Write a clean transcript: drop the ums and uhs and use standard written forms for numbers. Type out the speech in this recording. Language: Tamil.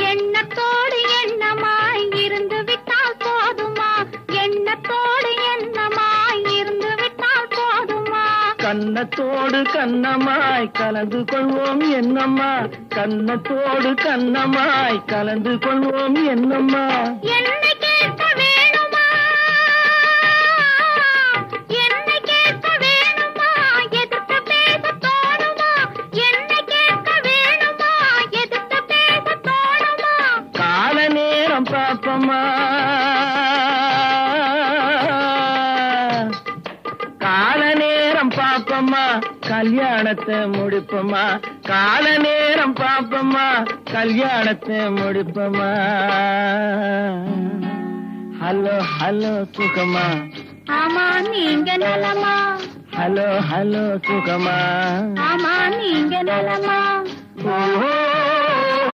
எண்ணத்தோடு எண்ணமாய் இருந்து விட்டால் போதுமா? எண்ணத்தோடு எண்ணமாய் இருந்து விட்டால் போதுமா? கன்னத்தோடு கண்ணமாய் கலந்து கொள்வோம் என்னம்மா, கன்னத்தோடு கண்ணமாய் கலந்து கொள்வோம் என்னம்மா. என்னை கேட்க வேணுமா? என்னை கேட்க வேணுமா? எதிர்த்து பேச தோணுமா? என்னை கேட்க வேணுமா? எதிர்த்து பேச தோணுமா? கால நேரம் பாப்பம்மா, கால நேரம் பாப்பம்மா, கல்யாணத்தை முடிப்பம்மா. கால நேரம் பாப்பம்மா, கல்யாணத்தை முடிப்பம்மா. ஹலோ ஹலோ சுகமா, ஆமா நீங்க நலமா? ஹலோ ஹலோ சுகமா, ஆமா நீங்க நலமா? ஓஹோ